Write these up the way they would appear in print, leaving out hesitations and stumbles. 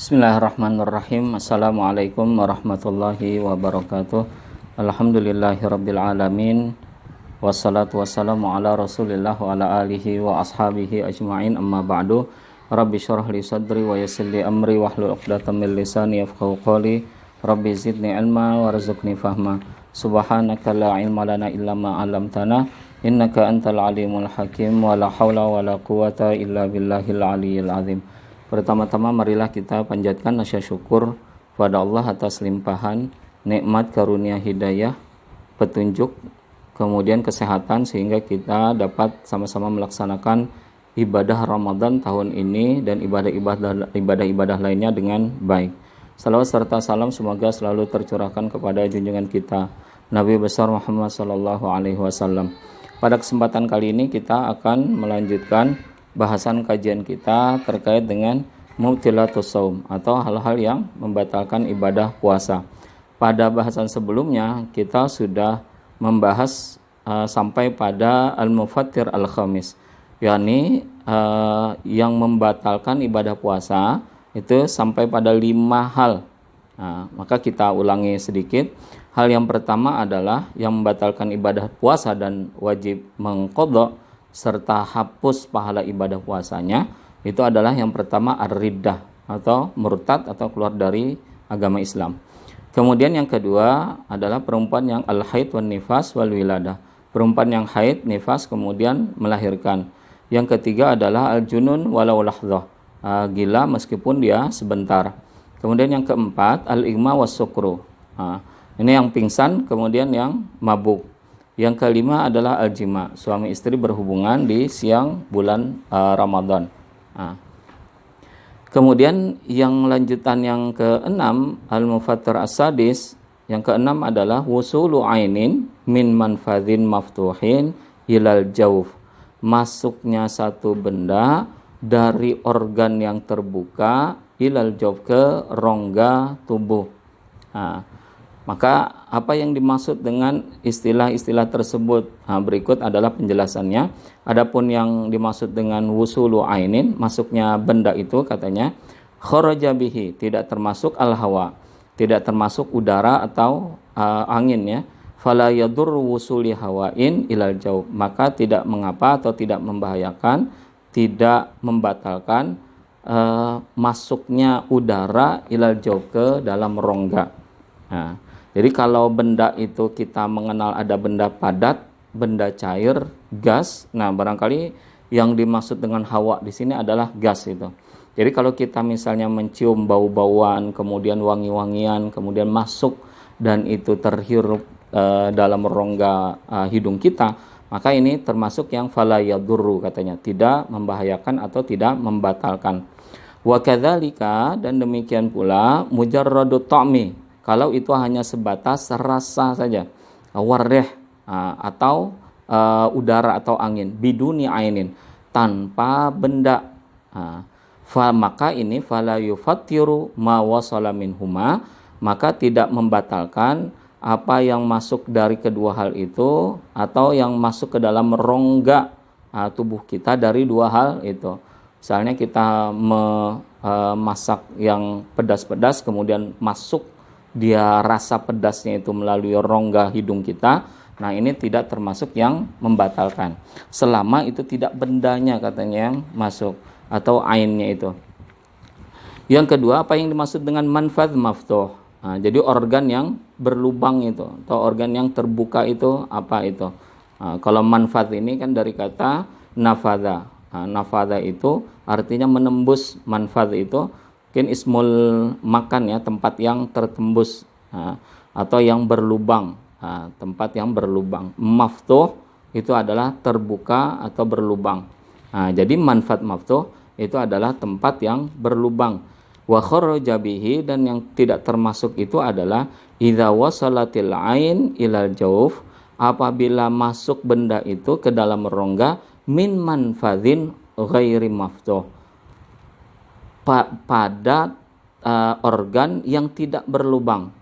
Bismillahirrahmanirrahim. Assalamualaikum warahmatullahi wabarakatuh. Alhamdulillahirabbil alamin. Wassalatu wassalamu ala Rasulillah wa ala alihi wa ashabihi ajmain. Amma ba'du. Rabbi syrah li sadri wa yassir li amri wahlul 'uqdatam min lisani yafqahu qawli. Rabbi zidni ilma warzuqni fahma. Subhanaka la ilma lana illa ma 'allamtana. Innaka antal alimul hakim wa la haula wa la quwata illa billahil aliyyil azim. Pertama-tama marilah kita panjatkan rasa syukur kepada Allah atas limpahan nikmat karunia hidayah, petunjuk, kemudian kesehatan sehingga kita dapat sama-sama melaksanakan ibadah Ramadan tahun ini dan ibadah-ibadah lainnya dengan baik. Salawat serta salam semoga selalu tercurahkan kepada junjungan kita Nabi besar Muhammad SAW. Pada kesempatan kali ini kita akan melanjutkan bahasan kajian kita terkait dengan mubtilatus shaum atau hal-hal yang membatalkan ibadah puasa. Pada bahasan sebelumnya kita sudah membahas sampai pada al-mufattir al-khamis, yakni yang membatalkan ibadah puasa itu sampai pada 5 hal. Maka kita ulangi sedikit. Hal yang pertama adalah yang membatalkan ibadah puasa dan wajib mengqadha serta hapus pahala ibadah puasanya, itu adalah yang pertama ar-riddah atau murtad atau keluar dari agama Islam. Kemudian yang kedua adalah perempuan yang al-haid wan nifas wal wiladah, perempuan yang haid, nifas kemudian melahirkan. Yang ketiga adalah al-junun walau lahdzah, gila meskipun dia sebentar. Kemudian yang keempat al-igma was sukru, ini yang pingsan kemudian yang mabuk. Yang kelima adalah al-jima, suami istri berhubungan di siang bulan Ramadan. Kemudian yang lanjutan yang keenam al-mufattir as-sadis, yang keenam adalah wusulu ainin min manfadhin maftuhin ilal jauf, masuknya satu benda dari organ yang terbuka ilal jauf ke rongga tubuh. Maka apa yang dimaksud dengan istilah-istilah tersebut? Berikut adalah penjelasannya. Adapun yang dimaksud dengan wusulu ainin, masuknya benda itu katanya kharaja bihi, tidak termasuk al-hawa, tidak termasuk udara atau angin ya. Fala yadur wusuli hawain ilal jauh, maka tidak mengapa atau tidak membahayakan, tidak membatalkan masuknya udara ilal jauh ke dalam rongga. Jadi kalau benda itu kita mengenal ada benda padat, benda cair, gas. Nah, barangkali yang dimaksud dengan hawa di sini adalah gas itu. Jadi kalau kita misalnya mencium bau-bauan, kemudian wangi-wangian, kemudian masuk dan itu terhirup dalam rongga hidung kita, maka ini termasuk yang fala yadurru katanya, tidak membahayakan atau tidak membatalkan. Wa kadzalika, dan demikian pula mujarradut ta'mi, kalau itu hanya sebatas rasa saja, wareh atau udara atau angin, biduni ainin, tanpa benda, maka ini fala yufattiru ma wasala minhuma, maka tidak membatalkan apa yang masuk dari kedua hal itu atau yang masuk ke dalam rongga tubuh kita dari dua hal itu. Misalnya kita memasak yang pedas-pedas kemudian masuk dia rasa pedasnya itu melalui rongga hidung kita. Nah, ini tidak termasuk yang membatalkan selama itu tidak bendanya katanya yang masuk atau ainnya itu. Yang kedua, apa yang dimaksud dengan manfadh maftuh? Jadi organ yang berlubang itu atau organ yang terbuka itu apa itu? Kalau manfadh ini kan dari kata nafadha. Nafadha itu artinya menembus. Manfadh itu mungkin ismul makan ya, tempat yang tertembus atau yang berlubang, tempat yang berlubang. Maftuh itu adalah terbuka atau berlubang. Jadi manfaat maftuh itu adalah tempat yang berlubang. Wa kharaja bihi, dan yang tidak termasuk itu adalah idza wasalatil ain ilal jauf, apabila masuk benda itu ke dalam rongga min manfadhin ghairi maftuh, pada organ yang tidak berlubang.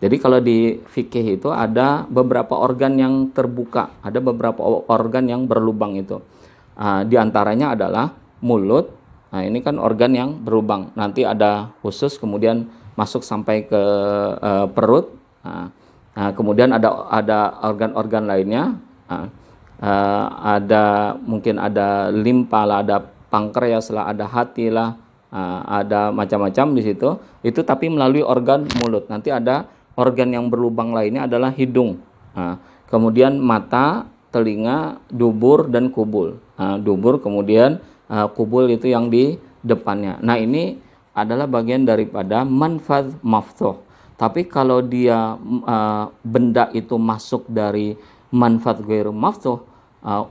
Jadi kalau di fikih itu ada beberapa organ yang terbuka, ada beberapa organ yang berlubang itu. Di antaranya adalah mulut, Nah, ini kan organ yang berlubang. Nanti ada usus, kemudian masuk sampai ke perut. Kemudian ada organ-organ lainnya. Ada mungkin ada limpa lah, ada pankreas lah, ada hati lah, ada macam-macam di situ. Itu tapi melalui organ mulut. Nanti ada organ yang berlubang lainnya adalah hidung. Kemudian mata, telinga, dubur dan kubul. Dubur kemudian kubul itu yang di depannya. Nah, ini adalah bagian daripada manfadh maftuh. Tapi kalau dia benda itu masuk dari manfadh ghairu maftuh,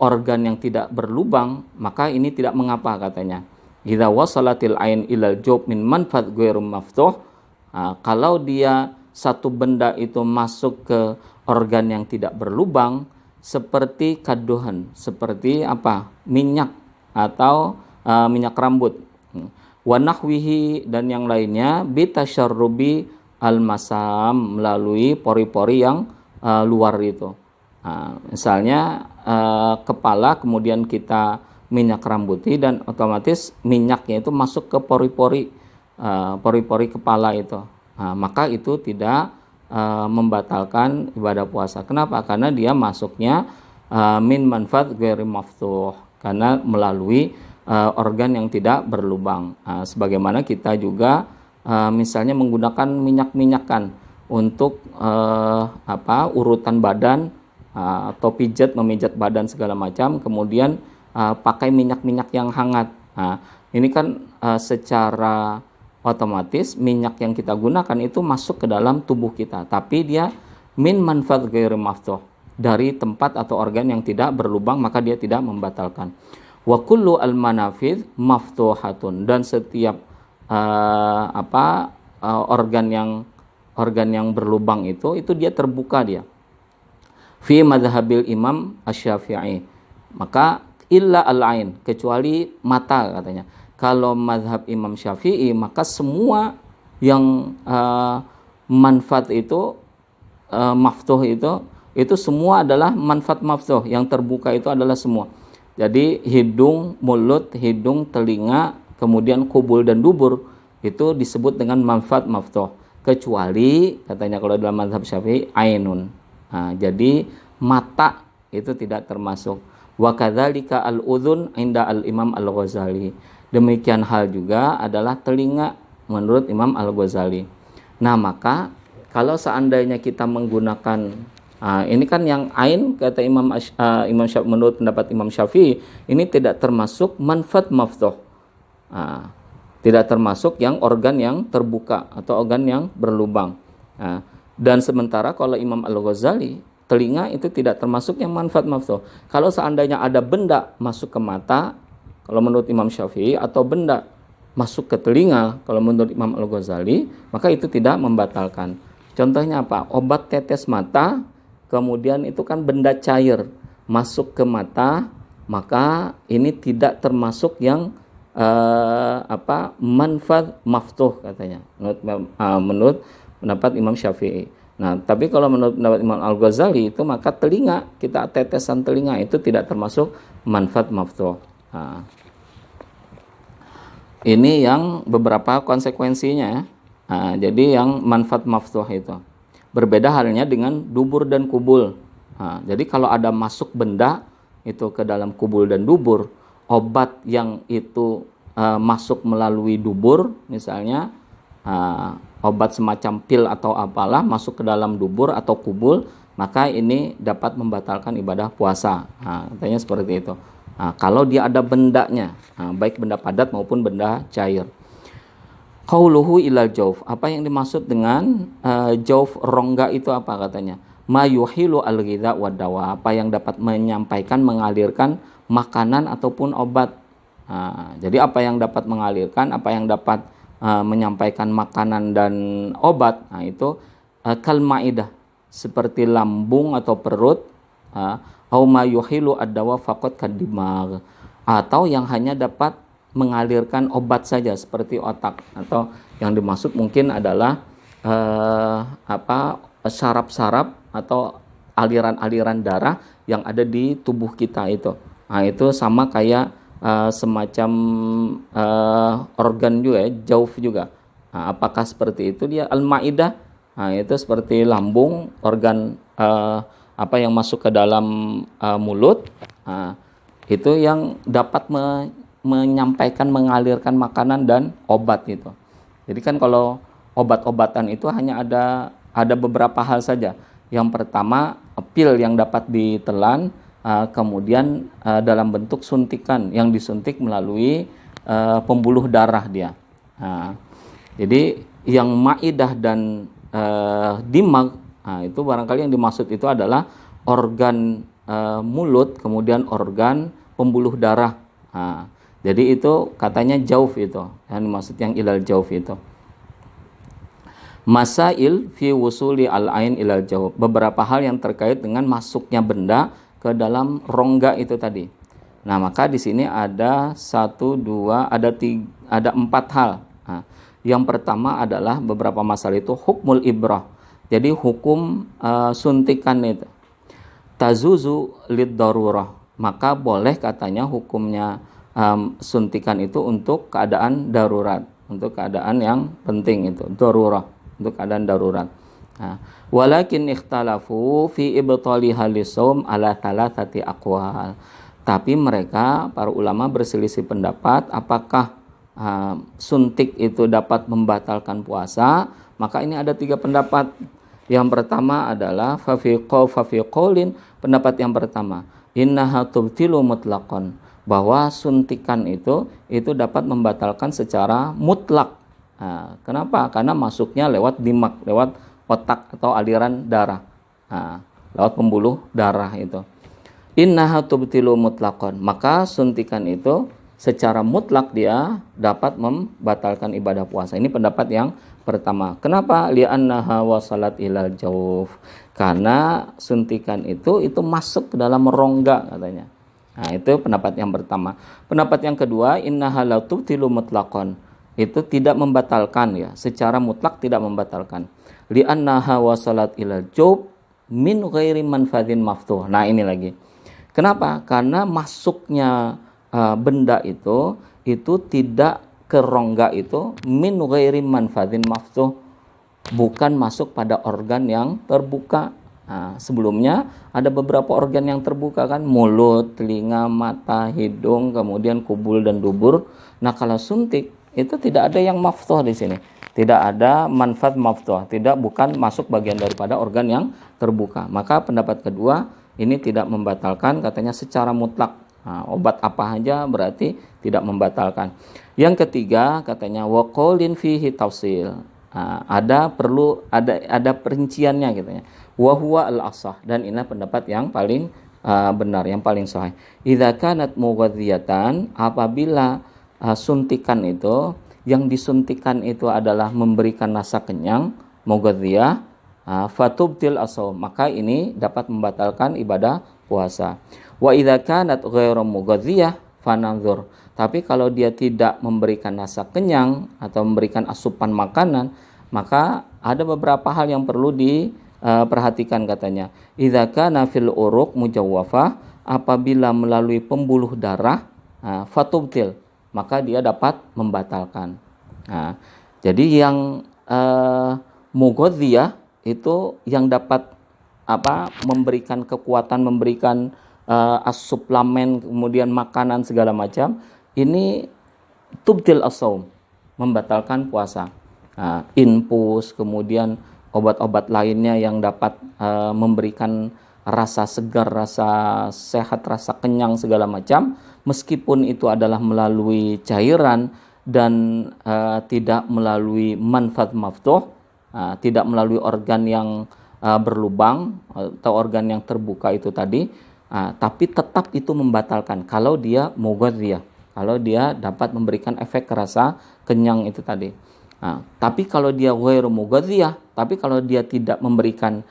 organ yang tidak berlubang, maka ini tidak mengapa katanya. Idza wasalatil ain ilal jawb min manfadh ghairu maftuh, kalau dia satu benda itu masuk ke organ yang tidak berlubang, seperti kaduhan, seperti apa? Minyak atau minyak rambut. Wa nahwihi dan yang lainnya bitasyarrubi al-masam, melalui pori-pori yang luar itu. Misalnya kepala, kemudian kita minyak rambuti dan otomatis minyaknya itu masuk ke pori-pori kepala itu. Maka itu tidak membatalkan ibadah puasa. Kenapa? Karena dia masuknya min manfadh ghairi maftuh, karena melalui organ yang tidak berlubang. Sebagaimana kita juga misalnya menggunakan minyak-minyakan untuk urutan badan, atau memijat badan segala macam, kemudian pakai minyak-minyak yang hangat. Ini kan secara otomatis minyak yang kita gunakan itu masuk ke dalam tubuh kita, tapi dia min manfadh ghairi maftuh, dari tempat atau organ yang tidak berlubang, maka dia tidak membatalkan. Wa kullu al manafidh maftuhatun, dan setiap organ yang berlubang itu dia terbuka dia. Fi madhabil imam asy-Syafi'i, maka illa al-ain, kecuali mata katanya. Kalau madhab Imam Syafi'i, maka semua yang manfaat itu maftuh itu semua adalah manfaat maftuh, yang terbuka itu adalah semua. Jadi hidung, mulut, hidung, telinga, kemudian kubul dan dubur itu disebut dengan manfaat maftuh, kecuali katanya kalau dalam mazhab Syafi'i ainun. Jadi mata itu tidak termasuk. Wa kadzalika al-udhun inda al-Imam Al-Ghazali. Demikian hal juga adalah telinga menurut Imam Al-Ghazali. Nah, maka kalau seandainya kita menggunakan ini kan yang ain kata Imam Syafi'i, menurut pendapat Imam Syafi'i ini tidak termasuk manfaat maftuh. Tidak termasuk yang organ yang terbuka atau organ yang berlubang. Dan sementara kalau Imam Al-Ghazali, telinga itu tidak termasuk yang manfaat maftuh. Kalau seandainya ada benda masuk ke mata, kalau menurut Imam Syafi'i, atau benda masuk ke telinga, kalau menurut Imam Al-Ghazali, maka itu tidak membatalkan. Contohnya apa? Obat tetes mata, kemudian itu kan benda cair masuk ke mata, maka ini tidak termasuk yang manfaat maftuh katanya. Menurut pendapat Imam Syafi'i. Nah, tapi kalau menurut pendapat Imam Al-Ghazali itu, maka telinga, kita tetesan telinga itu tidak termasuk manfaat maftuh. Ini yang beberapa konsekuensinya. Jadi yang manfaat maftuh itu berbeda halnya dengan dubur dan kubul. Jadi kalau ada masuk benda itu ke dalam kubul dan dubur, obat yang itu masuk melalui dubur, misalnya obat semacam pil atau apalah masuk ke dalam dubur atau kubul, maka ini dapat membatalkan ibadah puasa. Katanya seperti itu. Kalau dia ada bendanya, baik benda padat maupun benda cair. Qauluhu ilal jauf, apa yang dimaksud dengan jauf, rongga itu apa katanya? Ma yuhilu al-ghidha wa dawa, apa yang dapat menyampaikan, mengalirkan makanan ataupun obat. Jadi apa yang dapat mengalirkan, apa yang dapat menyampaikan makanan dan obat, itu kal maidah, seperti lambung atau perut, au ma yuhilu ad-dawa faqat kadimag, atau yang hanya dapat mengalirkan obat saja seperti otak, atau yang dimaksud mungkin adalah saraf-saraf atau aliran-aliran darah yang ada di tubuh kita itu. Itu sama kayak semacam organ juga ya, jauf juga. Nah, apakah seperti itu dia al-maidah? Nah, itu seperti lambung, organ apa yang masuk ke dalam mulut. Nah, itu yang dapat menyampaikan, mengalirkan makanan dan obat itu. Jadi kan kalau obat-obatan itu hanya ada beberapa hal saja. Yang pertama, pil yang dapat ditelan, kemudian dalam bentuk suntikan yang disuntik melalui pembuluh darah dia. Nah, jadi yang maidah dan dimag, itu barangkali yang dimaksud itu adalah organ mulut, kemudian organ pembuluh darah. Nah, jadi itu katanya jauf itu, yang dimaksud yang ilal jauf itu. Masail fi wusuli al-ain ilal jauf. Beberapa hal yang terkait dengan masuknya benda ke dalam rongga itu tadi. Nah, maka di sini ada 1, 2, ada 4 hal. Nah, yang pertama adalah beberapa masalah itu hukmul ibrah. Jadi hukum suntikan itu. Tazuzu lid darurah. Maka boleh katanya hukumnya suntikan itu untuk keadaan darurat, untuk keadaan yang penting itu, darurah, untuk keadaan darurat. Nah, walakin ikhtalafu fi ibtaliha lisawm ala thalathati aqwal. Tapi mereka para ulama berselisih pendapat apakah suntik itu dapat membatalkan puasa. Maka ini ada 3 pendapat. Yang pertama adalah fa fi qaulin, pendapat yang pertama, innaha tubtilu mutlaqan, bahwa suntikan itu dapat membatalkan secara mutlak. Nah, kenapa? Karena masuknya lewat dimak, lewat otak atau aliran darah. Nah, lewat pembuluh darah itu. Innaha tubtilu mutlaqan, maka suntikan itu secara mutlak dia dapat membatalkan ibadah puasa. Ini pendapat yang pertama. Kenapa? Li'annaha wasalat ilal jauf. Karena suntikan itu masuk ke dalam rongga katanya. Nah, itu pendapat yang pertama. Pendapat yang kedua, innaha la tubtilu mutlaqan. Itu tidak membatalkan ya, secara mutlak tidak membatalkan. Li'annaha wasalat ilal jauf min ghairi manfadhin maftuh. Nah, ini lagi. Kenapa? Karena masuknya benda itu tidak ke rongga itu min ghairi manfadhin maftuh, bukan masuk pada organ yang terbuka. Nah, sebelumnya ada beberapa organ yang terbuka kan, mulut, telinga, mata, hidung, kemudian kubul dan dubur. Nah, kalau suntik itu tidak ada yang maftuh di sini. Tidak ada manfaat maftuh, bukan masuk bagian daripada organ yang terbuka. Maka pendapat kedua ini tidak membatalkan katanya secara mutlak. Nah, obat apa aja berarti tidak membatalkan. Yang ketiga katanya wa qaulin fihi tafsil. Nah, ada perinciannya gitu ya. Wa huwa al-asah, dan inilah pendapat yang paling benar, yang paling sahih. Idza kanat mughadhiyatan, apabila suntikan itu yang disuntikan itu adalah memberikan rasa kenyang, mughadhiyah, fatubtil as-shaum, maka ini dapat membatalkan ibadah puasa. Wa idza kanat ghairu mughadhiyah fananzur. Tapi kalau dia tidak memberikan rasa kenyang atau memberikan asupan makanan, maka ada beberapa hal yang perlu diperhatikan katanya. Idza kana fil uruq mujawwafah, apabila melalui pembuluh darah, fatubtil, maka dia dapat membatalkan. Nah, jadi yang mughadhiyah itu yang dapat memberikan kekuatan, memberikan suplemen, kemudian makanan segala macam, ini tubtil as-shaum, membatalkan puasa. Infus, kemudian obat-obat lainnya yang dapat memberikan rasa segar, rasa sehat, rasa kenyang segala macam, meskipun itu adalah melalui cairan dan tidak melalui manfaat maftuh, tidak melalui organ yang berlubang atau organ yang terbuka itu tadi, tapi tetap itu membatalkan kalau dia mughadhiyah, kalau dia dapat memberikan efek rasa kenyang itu tadi. Tapi kalau dia ghairu mughadhiyah, tapi kalau dia tidak memberikan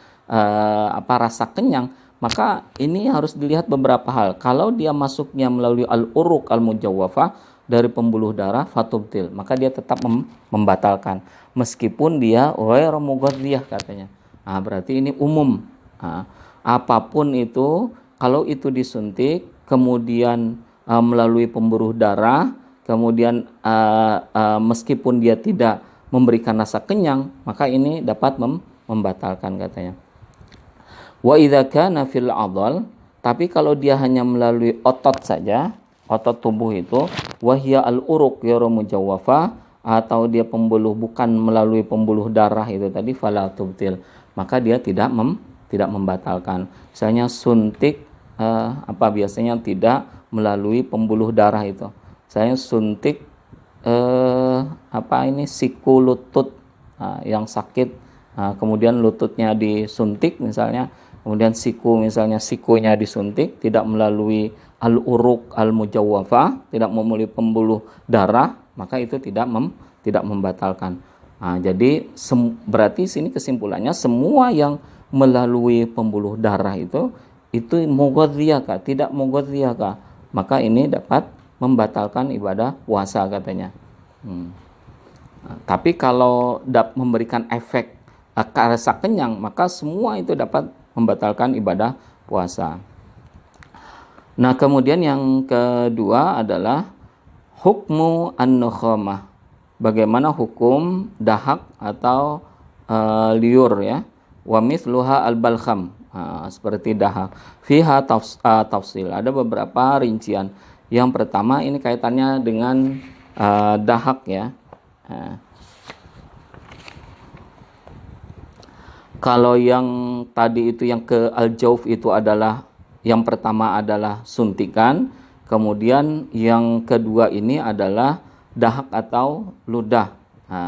rasa kenyang, maka ini harus dilihat beberapa hal. Kalau dia masuknya melalui al-uruq al-mujawwafah, dari pembuluh darah, fatubtil, maka dia tetap membatalkan meskipun dia ghairu mughadhiyah katanya. Berarti ini umum. Apapun itu, kalau itu disuntik kemudian melalui pembuluh darah, kemudian meskipun dia tidak memberikan rasa kenyang, maka ini dapat membatalkan katanya. Wa idza kana fil 'adhal, tapi kalau dia hanya melalui otot saja, otot tubuh itu, wahya al-uruq ghairu mujawwafa, atau dia pembuluh bukan melalui pembuluh darah itu tadi, fala tubtil, maka dia tidak membatalkan. Misalnya suntik biasanya tidak melalui pembuluh darah itu. Saya suntik siku lutut yang sakit, kemudian lututnya disuntik misalnya, kemudian sikunya disuntik, tidak melalui al-uruq al-mujawwafa, tidak melalui pembuluh darah, maka itu tidak membatalkan. Jadi berarti sini kesimpulannya semua yang melalui pembuluh darah itu mughadhiyah, tidak mughadhiyah, maka ini dapat membatalkan ibadah puasa katanya. Tapi kalau memberikan efek rasa kenyang, maka semua itu dapat membatalkan ibadah puasa. Nah, kemudian yang kedua adalah hukmu an-nukhamah. Bagaimana hukum dahak atau liur ya? Wa mithluha al-balkham. Seperti dahak. Fiha tafsil. Ada beberapa rincian. Yang pertama ini kaitannya dengan dahak ya. Kalau yang tadi itu yang ke al-jauf itu adalah yang pertama adalah suntikan, kemudian yang kedua ini adalah dahak atau ludah.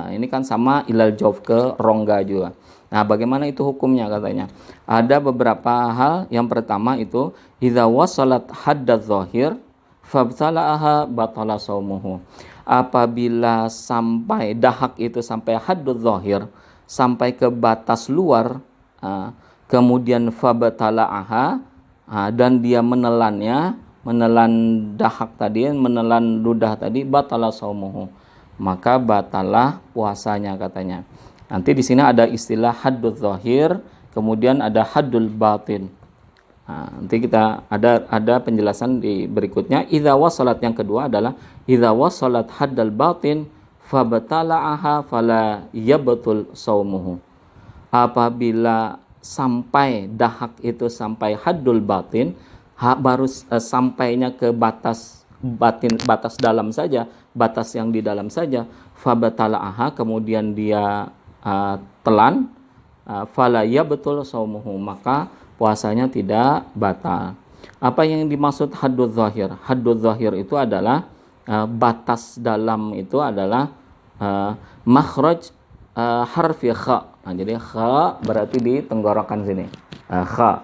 Ini kan sama ilal jauf, ke rongga juga. Nah, bagaimana itu hukumnya katanya? Ada beberapa hal. Yang pertama itu idza wasalat haddadz zahir fabtala'aha batala shaumuhu. Apabila sampai dahak itu sampai haddadz zahir, sampai ke batas luar, kemudian fabatala'aha, dan dia menelan dahak tadi, menelan ludah tadi, batala shaumuhu, maka batalah puasanya katanya. Nanti di sini ada istilah haddul zahir, kemudian ada haddul batin. Nanti kita ada penjelasan di berikutnya. Idza wasalat, yang kedua adalah idza wasalat haddal batin fabatala'aha fala yabtul shaumuhu. Apabila sampai dahak itu sampai haddul batin, baru sampainya ke batas batin, batas dalam saja, batas yang di dalam saja, fabatala'aha, kemudian dia telan, fala yabtul shaumuhu, maka puasanya tidak batal. Apa yang dimaksud haddul zahir? Haddul zahir itu adalah batas dalam, itu adalah makhraj harfi kha. Jadi kha berarti di tenggorokan sini. Kha.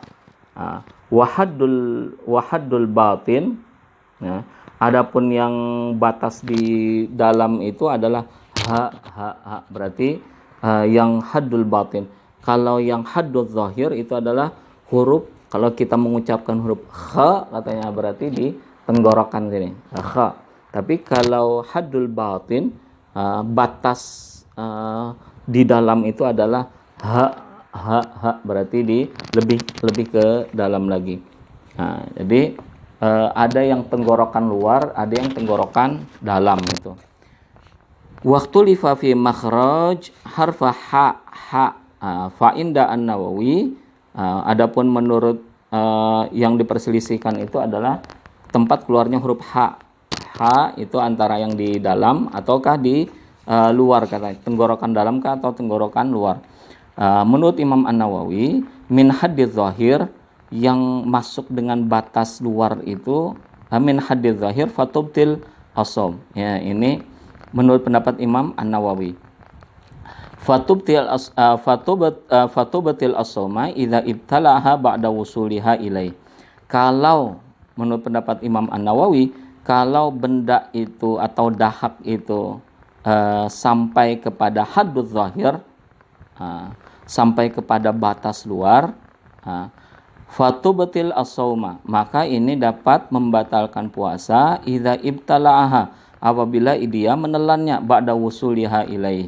Wahaddul batin. Adapun yang batas di dalam itu adalah ha. Berarti yang haddul batin. Kalau yang haddul zahir itu adalah huruf, kalau kita mengucapkan huruf kha katanya berarti di tenggorokan sini. Kha. Tapi kalau haddul batin, batas di dalam itu adalah ha, berarti di lebih ke dalam lagi. Jadi ada yang tenggorokan luar, ada yang tenggorokan dalam itu. Waktu lifa fi makhraj harfa ha fa inda an-Nawawi. Adapun menurut yang diperselisihkan itu adalah tempat keluarnya huruf ha itu antara yang di dalam ataukah di luar, katanya tenggorokan dalam kah atau tenggorokan luar. Menurut Imam An-Nawawi, min hadits zahir, yang masuk dengan batas luar itu min hadits zahir fatubtil asom. Ya, ini menurut pendapat Imam An-Nawawi. Fatubatil asoma idza ibtalaha ba'da wusuliha ilai. Kalau menurut pendapat Imam An-Nawawi, kalau benda itu atau dahak itu sampai kepada haddul zahir, sampai kepada batas luar, fatubatil as-sauma, maka ini dapat membatalkan puasa idza ibtala'aha, apabila dia menelannya ba'da wusuliha ilaih,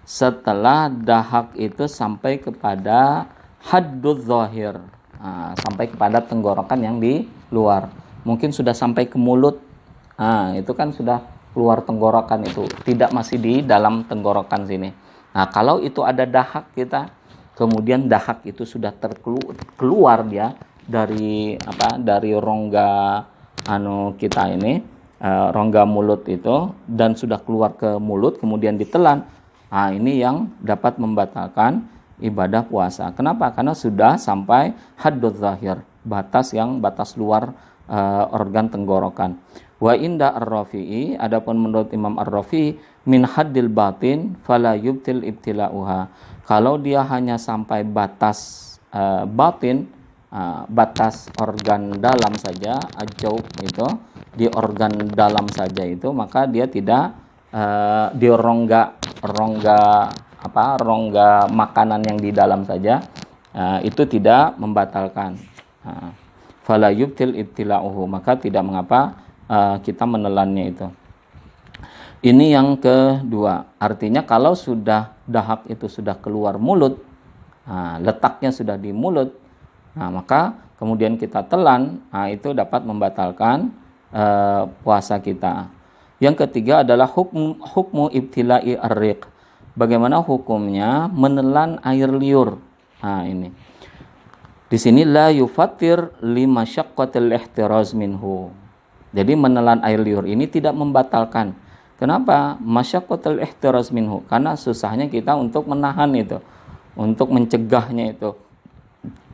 setelah dahak itu sampai kepada haddul zahir, sampai kepada tenggorokan yang di luar. mungkin sudah sampai ke mulut. Nah, itu kan sudah keluar tenggorokan, itu tidak masih di dalam tenggorokan sini. Nah, kalau itu ada dahak kita, kemudian dahak itu sudah keluar dia dari dari rongga kita ini, rongga mulut itu, dan sudah keluar ke mulut kemudian ditelan. Nah, ini yang dapat membatalkan ibadah puasa. Kenapa? Karena sudah sampai hadduz zahir, batas luar organ tenggorokan. Wa inda ar-Rafi'i, adapun menurut Imam ar-Rafi'i, min haddil batin fala yubtil ibtila'uha. Kalau dia hanya sampai batas batin, batas organ dalam saja, ajaub itu di organ dalam saja itu, maka dia tidak di rongga makanan yang di dalam saja, itu tidak membatalkan. Fala yubtil ibtila'uhu, maka tidak mengapa kita menelannya itu. Ini yang kedua. Artinya kalau sudah dahak itu sudah keluar mulut, letaknya sudah di mulut, maka kemudian kita telan, itu dapat membatalkan puasa kita. Yang ketiga adalah hukmu ibtila'i ar-riq. Bagaimana hukumnya menelan air liur? Ini. Di sini la yufattir lima syaqqatil ihtiraz minhu. Jadi menelan air liur ini tidak membatalkan. Kenapa? Masyaqqatul ihtiraz minhu. Karena susahnya kita untuk menahan itu, untuk mencegahnya itu.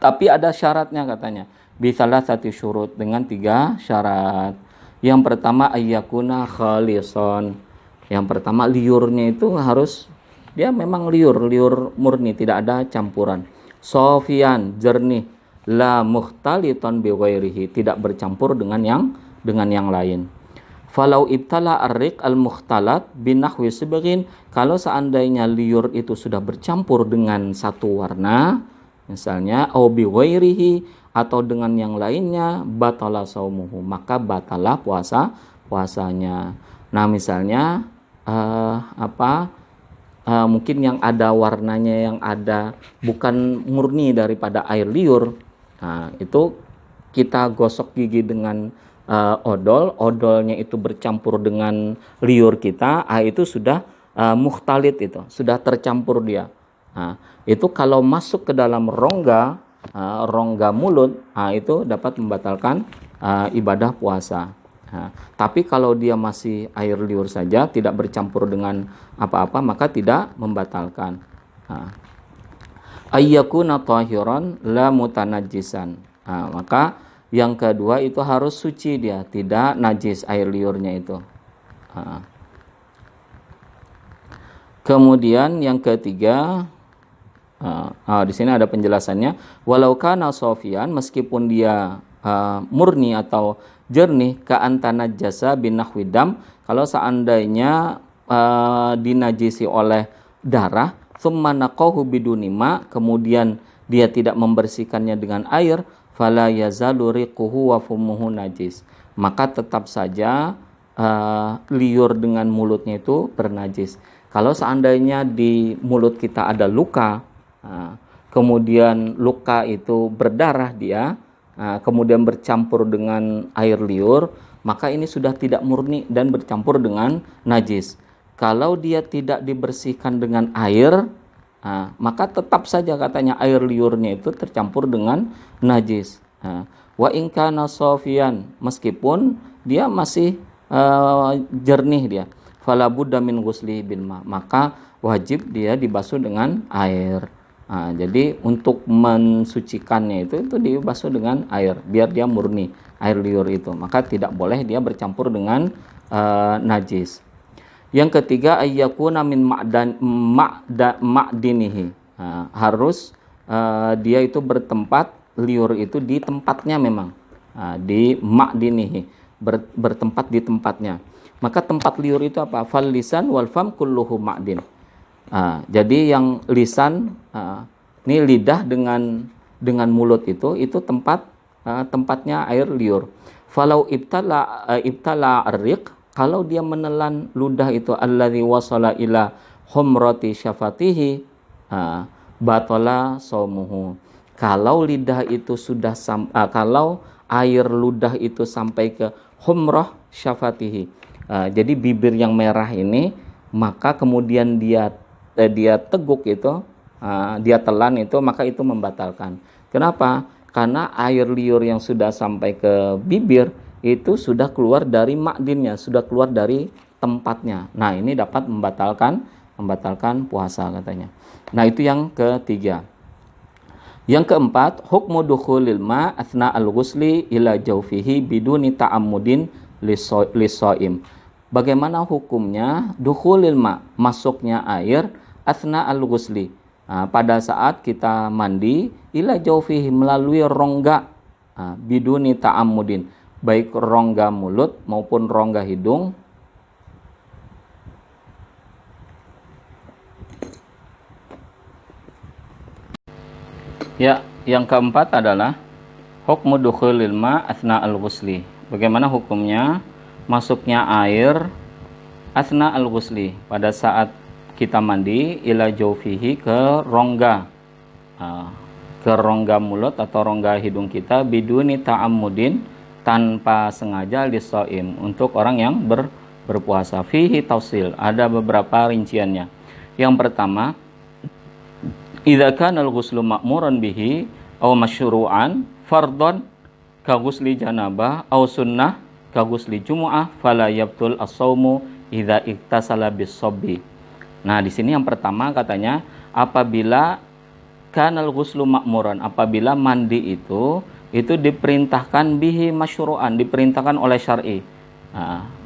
Tapi ada syaratnya katanya. Bisalah satu syurut, dengan 3 syarat. Yang pertama ayyakuna khalison. Yang pertama liurnya itu harus dia memang liur murni, tidak ada campuran. Sofian, jernih, la mukhtaliton bi ghairihi, tidak bercampur dengan yang lain. Falau ibtala ar-riq al-mukhtalat binahwi sibghin, kalau seandainya liur itu sudah bercampur dengan satu warna, misalnya au bi ghairihi, atau dengan yang lainnya, batala saumuhu, maka batala puasanya. Nah, misalnya mungkin yang ada warnanya, yang ada bukan murni daripada air liur, itu kita gosok gigi dengan odolnya itu bercampur dengan liur kita, itu sudah mukhtalit, itu sudah tercampur dia. Itu kalau masuk ke dalam rongga mulut, itu dapat membatalkan ibadah puasa. Tapi kalau dia masih air liur saja, tidak bercampur dengan apa-apa, maka tidak membatalkan. Ayyakuna tahiran la mutanajjisan. Maka yang kedua itu harus suci, dia tidak najis air liurnya itu. Kemudian yang ketiga, di sini ada penjelasannya. Walau kana sofian, meskipun dia murni atau jernih, ka'antana jasa binahwi dam, kalau seandainya dinajisi oleh darah, thumma naqahu bidunima, kemudian dia tidak membersihkannya dengan air, fala yazalu riquhu wa fumuhu najis, maka tetap saja liur dengan mulutnya itu bernajis. Kalau seandainya di mulut kita ada luka, kemudian luka itu berdarah dia, kemudian bercampur dengan air liur, maka ini sudah tidak murni dan bercampur dengan najis. Kalau dia tidak dibersihkan dengan air, maka tetap saja katanya air liurnya itu tercampur dengan najis. Wa in kana sofian, meskipun dia masih jernih dia, fala budda min ghusli bil ma, maka wajib dia dibasuh dengan air. Jadi untuk mensucikannya itu dibasuh dengan air biar dia murni air liur itu, maka tidak boleh dia bercampur dengan najis. Yang ketiga ayyakuna min ma'dinihi, harus dia itu bertempat, liur itu di tempatnya memang, di ma'dinihi, bertempat di tempatnya. Maka tempat liur itu apa? Fal lisan wal fam kulluhu ma'din. Jadi yang lisan, ini lidah dengan mulut itu tempatnya air liur. Falau ibtala ar-riq, kalau dia menelan ludah itu alladzi wasala ila humrati syafatihi, batala shaumuhu. Kalau lidah itu sudah kalau air ludah itu sampai ke humrah syafatihi. Jadi bibir yang merah ini, maka kemudian dia teguk itu, dia telan itu, maka itu membatalkan. Kenapa? Karena air liur yang sudah sampai ke bibir itu sudah keluar dari makdinnya, sudah keluar dari tempatnya. Nah, ini dapat membatalkan puasa katanya. Nah, itu yang ketiga. Yang keempat, hukmu dukhulil ma athna al-ghusli ila jawfihi biduni ta'ammudin lisoim. Bagaimana hukumnya dukhulil ma, masuknya air athna al-ghusli, pada saat kita mandi, ila jawfihi, melalui rongga, biduni ta'ammudin, baik rongga mulut maupun rongga hidung. Ya, yang keempat adalah hukmu dukhulil ma athna al-ghusli. Bagaimana hukumnya masuknya air athna al-ghusli, pada saat kita mandi, ila jawfihi, ke rongga mulut atau rongga hidung kita, biduni ta'ammudin, tanpa sengaja, lisoim, untuk orang yang berpuasa. Fihi tausil, ada beberapa rinciannya. Yang pertama, idza kana al-ghuslu ma'muran bihi aw masyru'an fardhan ka ghusli janabah aw sunnah ka ghusli jumu'ah fala yabtul as-shaumu idza iktasala bis-sabbi. Nah, di sini yang pertama katanya, apabila kanal ghuslu ma'muran, apabila mandi itu diperintahkan bihi masyru'an, diperintahkan oleh syar'i.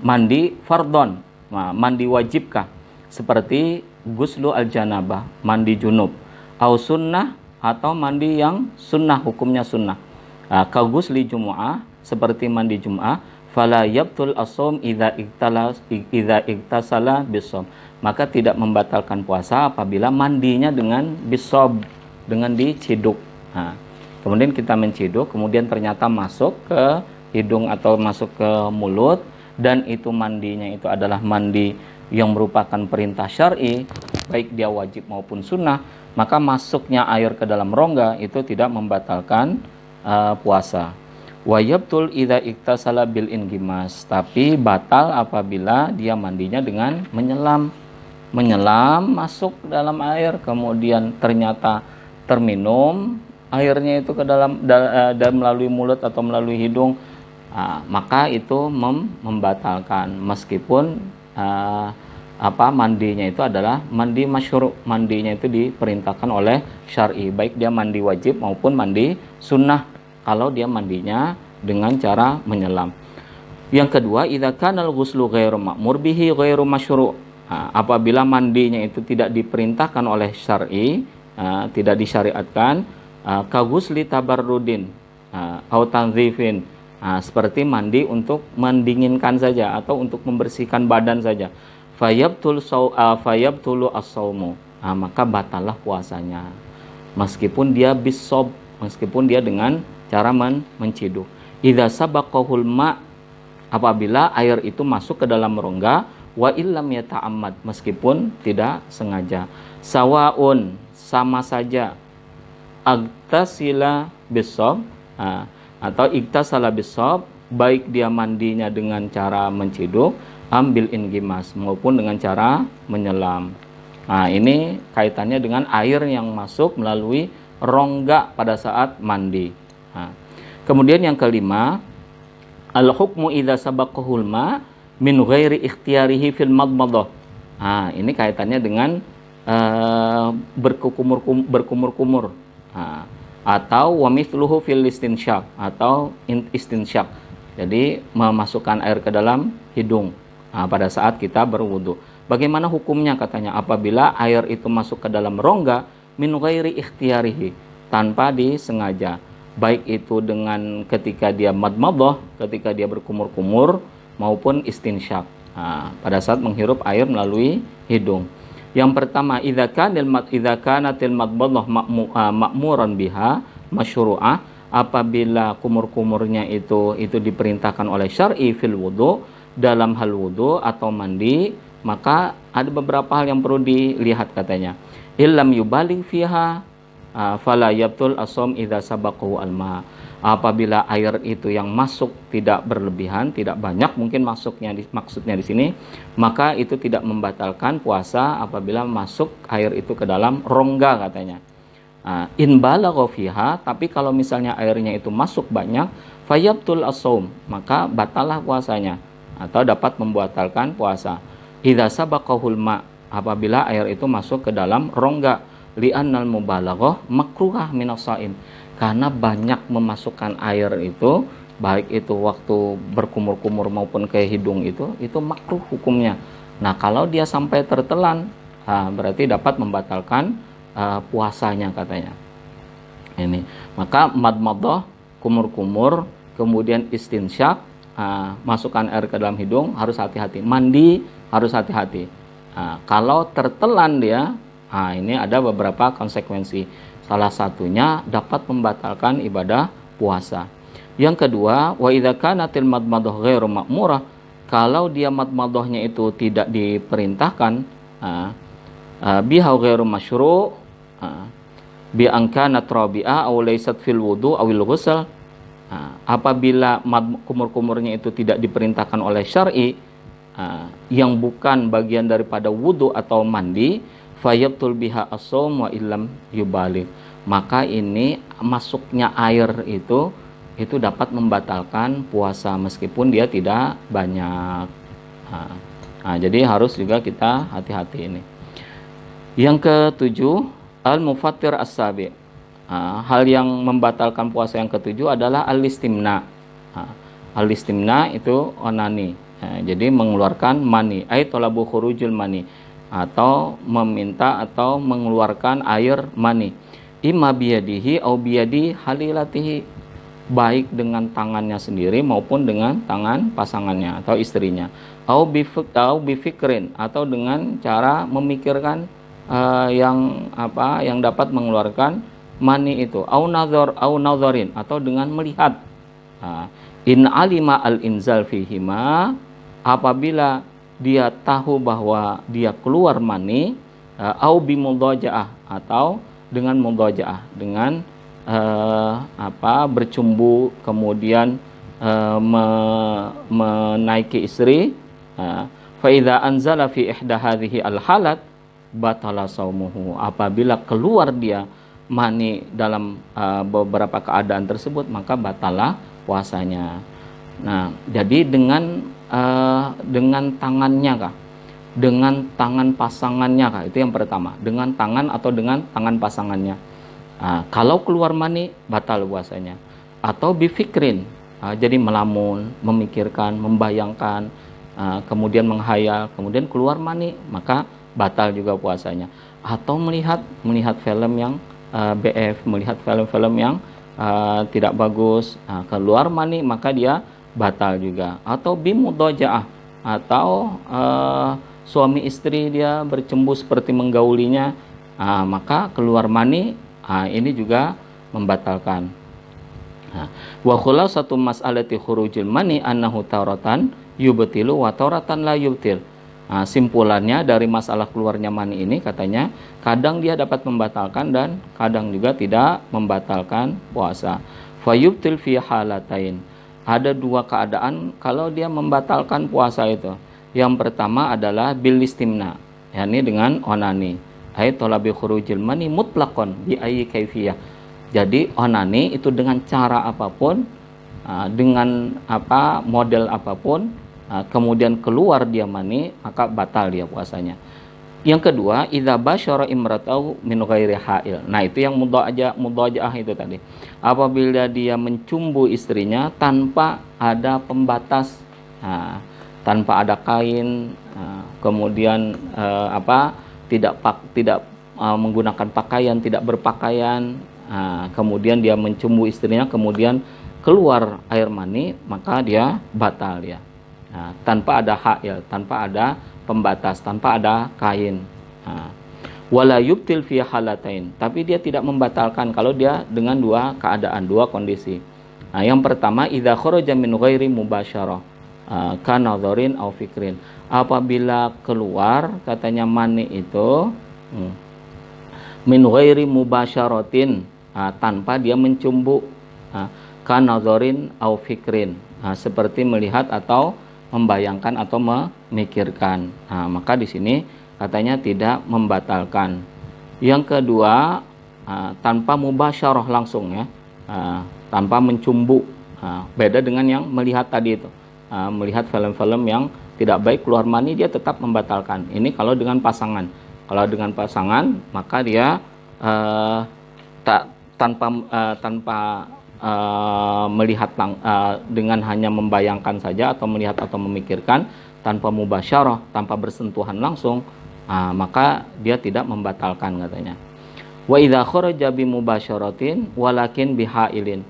Mandi fardhon, mandi wajibkah, seperti ghuslu al-janabah, mandi junub, au sunnah, atau mandi yang sunnah, hukumnya sunnah, ka ghusli jumu'ah, seperti mandi jum'ah, fala yabtul as-shaum idza iktasala bis-shaum, maka tidak membatalkan puasa apabila mandinya dengan bis-shaum, dengan diciduk. Kemudian kita menciduk, kemudian ternyata masuk ke hidung atau masuk ke mulut, dan itu mandinya itu adalah mandi yang merupakan perintah syar'i, baik dia wajib maupun sunnah, maka masuknya air ke dalam rongga itu tidak membatalkan puasa. Wa yabtul idza iktasala bil ingimas, tapi batal apabila dia mandinya dengan menyelam masuk dalam air, kemudian ternyata terminum airnya itu ke dalam dan melalui mulut atau melalui hidung, maka itu membatalkan, meskipun mandinya itu adalah mandi masyru', mandinya itu diperintahkan oleh syar'i, baik dia mandi wajib maupun mandi sunnah kalau dia mandinya dengan cara menyelam. Yang kedua, idza kana al-ghuslu ghairu ma'mur bihi ghairu masyru', apabila mandinya itu tidak diperintahkan oleh syar'i, tidak disyariatkan, ka ghusli tabarrudin au tanzifin, seperti mandi untuk mendinginkan saja atau untuk membersihkan badan saja, fayabtulu as-saumu, maka batallah puasanya, meskipun dia bisob, meskipun dia dengan cara menciduk. Idza sabaqahul ma, apabila air itu masuk ke dalam rongga, wa illam yata'ammad, meskipun tidak sengaja, sawaun, sama saja, agtasila bisob, atau iktasala bisob, baik dia mandinya dengan cara menciduk, ambil ingimas, maupun dengan cara menyelam. Ini kaitannya dengan air yang masuk melalui rongga pada saat mandi. Kemudian yang kelima, al-hukmu idza sabaqahul ma min ghairi ikhtiyarihi fil madmadah. Ini kaitannya dengan berkumur-kumur, atau wa mithluhu fil istinsyak, atau istinsyak, jadi memasukkan air ke dalam hidung pada saat kita berwudu. Bagaimana hukumnya katanya, apabila air itu masuk ke dalam rongga min ghairi ikhtiyarihi, tanpa disengaja, baik itu dengan ketika dia madmadah, ketika dia berkumur-kumur, maupun istinsyak, pada saat menghirup air melalui hidung. Yang pertama, idza kanatil madmadah ma'muran biha masyru'ah, apabila kumur-kumurnya itu diperintahkan oleh syar'i fil wudu, dalam hal wudu atau mandi, maka ada beberapa hal yang perlu dilihat katanya. Illam yubaligh fiha fala yabtul as-shaum idza sabaqahu al-ma, Apabila air itu yang masuk tidak berlebihan, tidak banyak mungkin maksudnya di sini, maka itu tidak membatalkan puasa apabila masuk air itu ke dalam rongga katanya. In balagha fiha, tapi kalau misalnya airnya itu masuk banyak, fayabtul as-shaum, maka batalah puasanya atau dapat membatalkan puasa. Idza sabaqahul ma, apabila air itu masuk ke dalam rongga, li'annal mubalaghah makruhah minas shaim, karena banyak memasukkan air itu, baik itu waktu berkumur-kumur maupun ke hidung itu makruh hukumnya. Nah, kalau dia sampai tertelan, berarti dapat membatalkan puasanya katanya. Ini, maka madmadah, kumur-kumur, kemudian istinsyak, masukkan air ke dalam hidung harus hati-hati. Mandi harus hati-hati. Kalau tertelan dia, ini ada beberapa konsekuensi. Salah satunya dapat membatalkan ibadah puasa. Yang kedua, wa idza kanatil madmadah ghairu ma'murah, kalau dia madmadahnya itu tidak diperintahkan, biha ghairu masyru', bi an kanat rabi'a aw laysat fil wudu awil ghusl, apabila kumur-kumurnya itu tidak diperintahkan oleh syar'i, yang bukan bagian daripada wudu atau mandi, fayabtul biha as-shaum wa illam yubalik, maka ini masuknya air itu dapat membatalkan puasa meskipun dia tidak banyak. Jadi harus juga kita hati-hati ini. Yang ketujuh, al-mufattir as-sabi', hal yang membatalkan puasa yang ketujuh adalah al-istimna. Al-istimna itu onani, jadi mengeluarkan mani, ay talabu khurujul mani, atau meminta atau mengeluarkan air mani, imma biyadihi au biyadi halilatihi, baik dengan tangannya sendiri maupun dengan tangan pasangannya atau istrinya, au bifikrin, atau dengan cara memikirkan yang dapat mengeluarkan mani itu, au nadharin, atau dengan melihat. In alima al inzal fihima, apabila dia tahu bahwa dia keluar mani, au bimudaja'ah, atau dengan mudaja'ah, dengan bercumbu kemudian menaiki istri, fa idza anzala fi ihda hadhihi al halat batala saumuhu, apabila keluar dia mani dalam beberapa keadaan tersebut maka batalah puasanya. Nah, jadi dengan tangannya kah? Dengan tangan pasangannya kah? Itu yang pertama. Dengan tangan atau dengan tangan pasangannya. Kalau keluar mani, batal puasanya. Atau bifikrin, jadi melamun, memikirkan, membayangkan, kemudian menghayal, kemudian keluar mani, maka batal juga puasanya. Atau melihat film yang BF, melihat film-film yang tidak bagus, keluar mani, maka dia batal juga. Atau bimudaja'ah, atau suami istri dia bercumbu seperti menggaulinya, maka keluar mani, ini juga membatalkan. Wa khulasatu mas'alati khurujil mani annahu taratan yubtilu wa taratan la yubtil. Simpulannya dari masalah keluarnya mani ini, katanya kadang dia dapat membatalkan dan kadang juga tidak membatalkan puasa. Fayubtil fi halatain, ada dua keadaan kalau dia membatalkan puasa itu. Yang pertama adalah bil istimna, yakni dengan onani, ay talabi khurujil mani mutlaqan bi ayyi kaifiyah. Jadi onani itu dengan cara apapun, dengan model apapun, kemudian keluar dia mani, maka batal dia puasanya. Yang kedua, idza basyara imratahu min ghairi hail. Nah, itu yang mudaja'ah itu tadi. Apabila dia mencumbu istrinya tanpa ada pembatas, tanpa ada kain, kemudian tidak menggunakan pakaian, tidak berpakaian, kemudian dia mencumbu istrinya, kemudian keluar air mani, maka dia batal ya. Tanpa ada hail, tanpa ada pembatas, tanpa ada kain. Wala yubtil fi halatain, tapi dia tidak membatalkan kalau dia dengan dua keadaan, dua kondisi. Yang pertama, idza kharaja min ghairi mubasyarah, kanadharin aw fikrin, apabila keluar katanya mani itu min ghairi mubasyaratin, tanpa dia mencumbu. kanadzorin au fikrin, seperti melihat atau membayangkan atau memikirkan. Nah, maka di sini katanya tidak membatalkan. Yang kedua, tanpa mubasyarah langsung ya, tanpa mencumbu. Beda dengan yang melihat tadi itu, melihat film-film yang tidak baik keluar mani, dia tetap membatalkan. Ini kalau dengan pasangan. Kalau dengan pasangan maka dia tanpa melihat dengan hanya membayangkan saja atau melihat atau memikirkan, tanpa mubasyarah, tanpa bersentuhan langsung, maka dia tidak membatalkan katanya. Wa idza kharaja bi mubasyaratin walakin bihailin.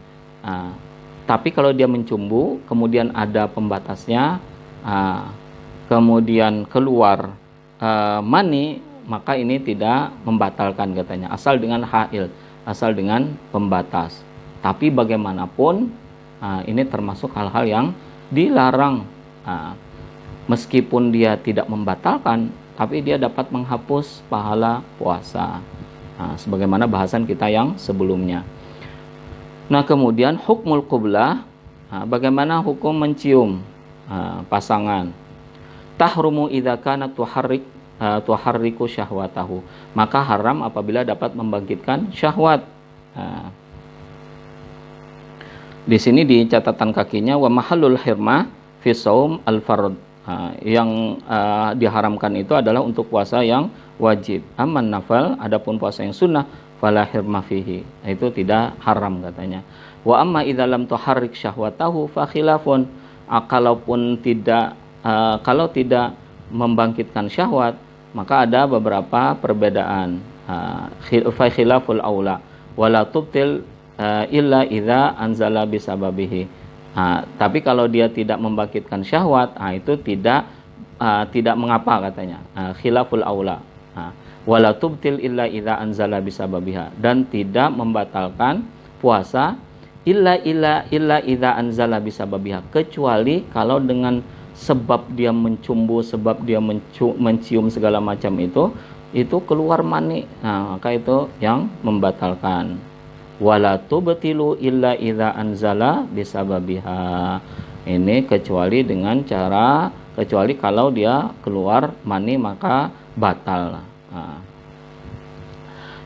Tapi kalau dia mencumbu kemudian ada pembatasnya, kemudian keluar mani, maka ini tidak membatalkan katanya, asal dengan hail, asal dengan pembatas. Tapi bagaimanapun ini termasuk hal-hal yang dilarang. Meskipun dia tidak membatalkan, tapi dia dapat menghapus pahala puasa. Sebagaimana bahasan kita yang sebelumnya. Nah, kemudian hukmul qublah, bagaimana hukum mencium pasangan. Tahrumu idza kanat tuharriku syahwatahu, maka haram apabila dapat membangkitkan syahwat. Di sini di catatan kakinya wa mahallul hirmah fi shaum al-fard. Yang diharamkan itu adalah untuk puasa yang wajib. Amman nafal, adapun puasa yang sunnah, fala hirmah fihi, itu tidak haram katanya. Wa amma idza lam tuharrik syahwatahu fa khilafun. Kalau tidak membangkitkan syahwat, maka ada beberapa perbedaan. Fa khilaful aula wala tubtil illa idza anzala bisababihi. Tapi kalau dia tidak membangkitkan syahwat, itu tidak mengapa katanya. Khilaful aula. Wala tubtil illa idza anzala bisababiha, dan tidak membatalkan puasa illa idza anzala bisababiha, kecuali kalau dengan sebab dia mencumbu, sebab dia mencium segala macam itu keluar mani, maka itu yang membatalkan. Wala tubtilu illa idza anzala bisababiha. Ini kecuali kalau dia keluar mani maka batal.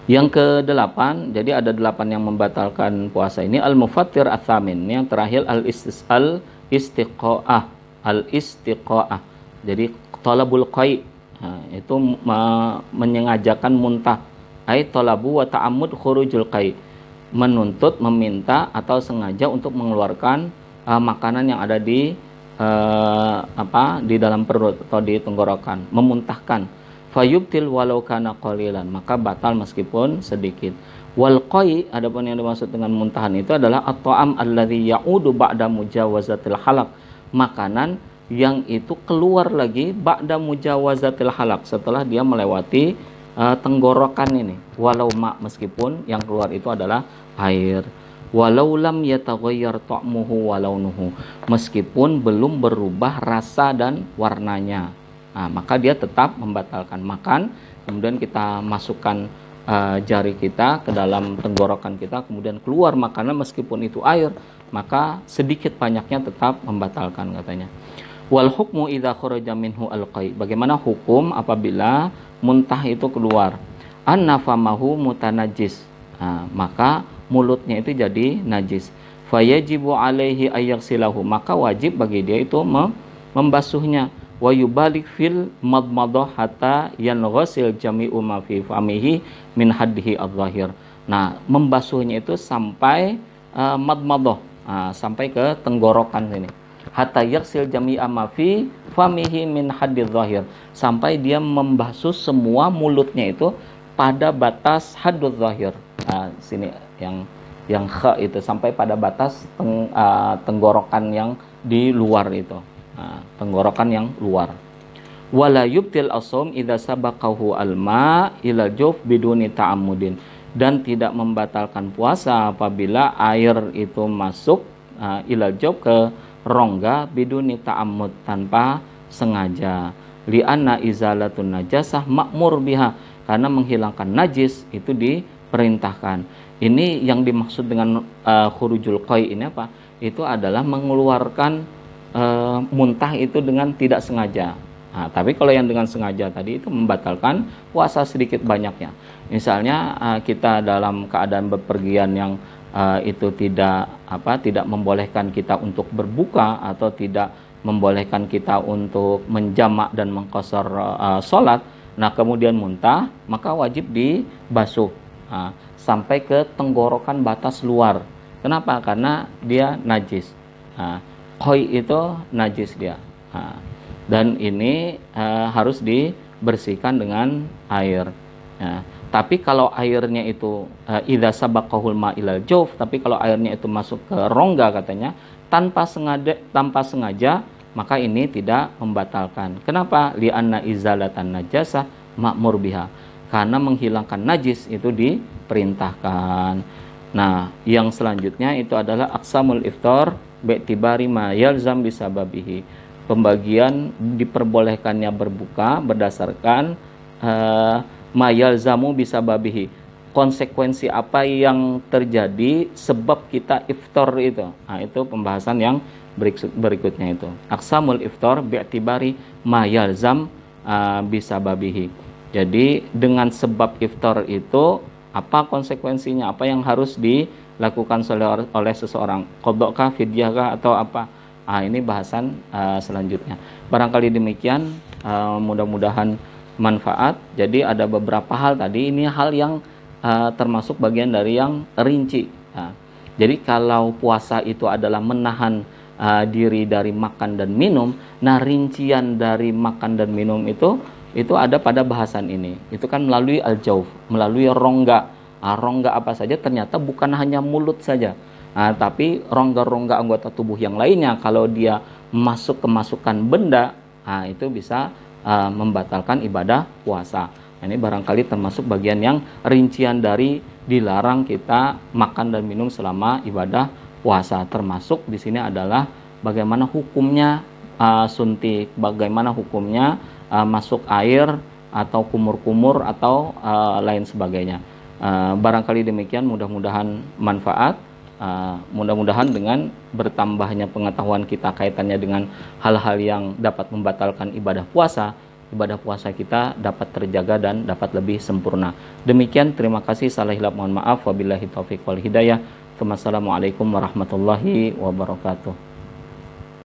Yang ke-8, jadi ada 8 yang membatalkan puasa ini. Al-mufattir ats-tsamin, yang terakhir al-istiqaah. Jadi talabul qai, itu menyengajakan muntah. Ai talabu wa ta'ammud khurujul qai, menuntut, meminta atau sengaja untuk mengeluarkan makanan yang ada di dalam perut atau di tenggorokan, memuntahkan. Fayubtil walau kana qalilan, maka batal meskipun sedikit. Wal qai, adapun yang dimaksud dengan muntahan itu adalah at-ta'am alladzi ya'udu ba'da mujawazatil halaq, makanan yang itu keluar lagi ba'da mujawazatil halaq, setelah dia melewati tenggorokan ini. Walau meskipun yang keluar itu adalah air. Walau lam yataghayyar ta'muhu walaunuhu, meskipun belum berubah rasa dan warnanya, maka dia tetap membatalkan. Makan, kemudian kita masukkan jari kita ke dalam tenggorokan kita, kemudian keluar makanan meskipun itu air, maka sedikit banyaknya tetap membatalkan katanya. Wal hukmu idza kharaja minhu al-qai, bagaimana hukum apabila muntah itu keluar. Annafamahu mutanajjis, maka mulutnya itu jadi najis. Fayajibu alaihi ayyaghsilahu, maka wajib bagi dia itu membasuhnya. Wa yubalik fil madmadah hatta yanghasil jami'u ma fi famihi min haddihi adh-dhahir. Nah, membasuhnya itu sampai madmadah, sampai ke tenggorokan sini. Hatta yaghsil jami'a ma fi famihi min haddidh dhahir, sampai dia membasuh semua mulutnya itu pada batas haddudz dhahir. Sini yang kha itu sampai pada batas tenggorokan yang di luar itu. Tenggorokan yang luar. Wala yubtil as-shaum idza sabaqahu al-ma ila jawf biduni ta'ammudin, dan tidak membatalkan puasa apabila air itu masuk ila jawf ke rongga biduni ta'ammud, tanpa sengaja. Li'anna izalatun najasah ma'mur biha, karena menghilangkan najis itu diperintahkan. Ini yang dimaksud dengan khurujul qai ini apa? Itu adalah mengeluarkan muntah itu dengan tidak sengaja. Nah, tapi kalau yang dengan sengaja tadi itu membatalkan puasa sedikit banyaknya. Misalnya kita dalam keadaan bepergian yang itu tidak membolehkan kita untuk berbuka atau tidak membolehkan kita untuk menjamak dan mengqashar sholat. Nah, kemudian muntah, maka wajib dibasuh sampai ke tenggorokan batas luar. Kenapa? Karena dia najis. Qai itu najis dia. Dan ini harus dibersihkan dengan air. Tapi kalau airnya itu idza sabaqahul ma'ilal jawf, tapi kalau airnya itu masuk ke rongga katanya tanpa sengaja, maka ini tidak membatalkan. Kenapa? Li'anna izalatan najasah ma'mur biha. Karena menghilangkan najis itu diperintahkan. Nah, yang selanjutnya itu adalah aqsamul iftar bi'tibari ma yalzam bisababihi. Pembagian diperbolehkannya berbuka berdasarkan ma yalzamu bisababihi. Konsekuensi apa yang terjadi sebab kita iftar itu. Nah, itu pembahasan yang berikutnya itu. Aqsamul iftar bi'tibari ma yalzam bisababihi. Jadi dengan sebab iftar itu apa konsekuensinya, apa yang harus dilakukan oleh seseorang, qadha, fidyah atau apa. Ini bahasan selanjutnya. Barangkali demikian, mudah-mudahan manfaat. Jadi ada beberapa hal tadi, ini hal yang termasuk bagian dari yang rinci. Jadi kalau puasa itu adalah menahan diri dari makan dan minum, nah rincian dari makan dan minum itu ada pada bahasan ini. Itu kan melalui al-jawf, melalui rongga. Rongga apa saja ternyata bukan hanya mulut saja. Tapi rongga-rongga anggota tubuh yang lainnya kalau dia masuk kemasukan benda, itu bisa membatalkan ibadah puasa. Ini barangkali termasuk bagian yang rincian dari dilarang kita makan dan minum selama ibadah puasa. Termasuk di sini adalah bagaimana hukumnya suntik, bagaimana hukumnya masuk air atau kumur-kumur atau lain sebagainya. Barangkali demikian, mudah-mudahan manfaat. Mudah-mudahan dengan bertambahnya pengetahuan kita kaitannya dengan hal-hal yang dapat membatalkan ibadah puasa kita dapat terjaga dan dapat lebih sempurna. Demikian, terima kasih, salah hilap mohon maaf, wabillahi taufiq wal hidayah. Wassalamualaikum warahmatullahi wabarakatuh.